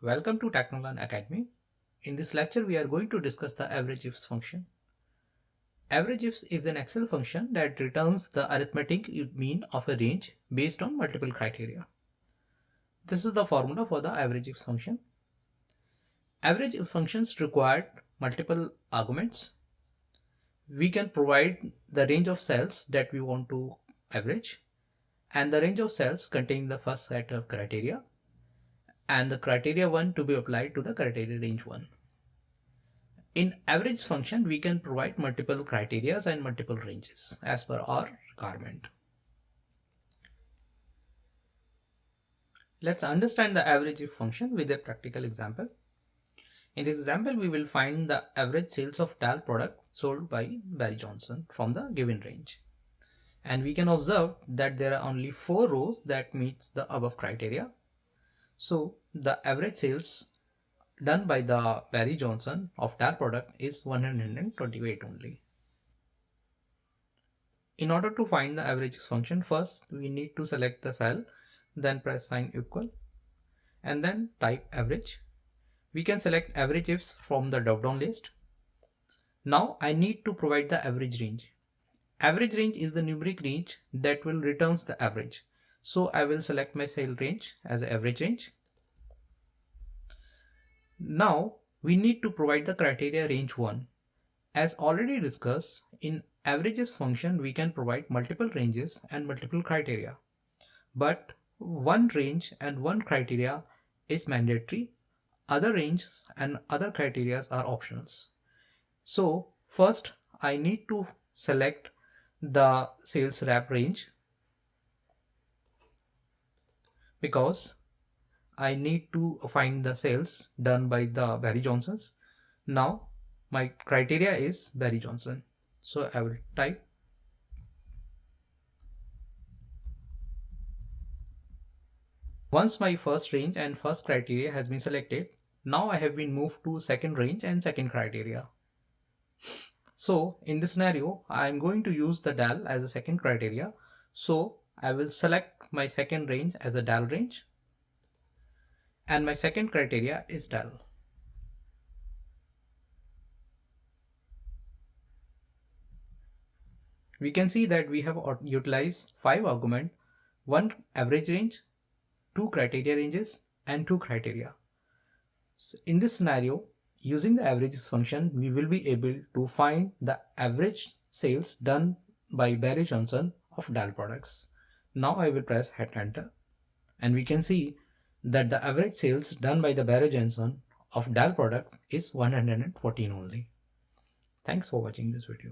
Welcome to Technolearn Academy. In this lecture, we are going to discuss the Averageifs function. Averageifs is an Excel function that returns the arithmetic mean of a range based on multiple criteria. This is the formula for the Averageifs function. Averageifs functions require multiple arguments. We can provide the range of cells that we want to average and the range of cells containing the first set of criteria and the criteria 1 to be applied to the criteria range 1. In average function, we can provide multiple criteria and multiple ranges as per our requirement. Let's understand the Averageif function with a practical example. In this example, we will find the average sales of DAL product sold by Barry Johnson from the given range. And we can observe that there are only 4 rows that meets the above criteria. So the average sales done by the Barry Johnson of that product is 128 only. In order to find the averageifs function, first we need to select the cell, then press sign equal and then type average. We can select averageifs from the drop-down list. Now I need to provide the average range. Average range is the numeric range that will returns the average. So I will select my cell range as average range. Now we need to provide the criteria range 1. As already discussed, in averageifs function we can provide multiple ranges and multiple criteria. But one range and one criteria is mandatory. Other ranges and other criteria are optionals. So first I need to select the sales rep range because I need to find the sales done by the Barry Johnsons. Now my criteria is Barry Johnson. So I will type once my first range and first criteria has been selected, now I have been moved to second range and second criteria. So in this scenario, I am going to use the DAL as a second criteria. So I will select my second range as a DAL range. And my second criteria is DAL. We can see that we have utilized 5 arguments, 1 average range, 2 criteria ranges and 2 criteria. So in this scenario, using the averageifs function, we will be able to find the average sales done by Barry Johnson of DAL products. Now I will press hit enter and we can see that the average sales done by the Barry Johnson of DAL products is 114 only. Thanks for watching this video.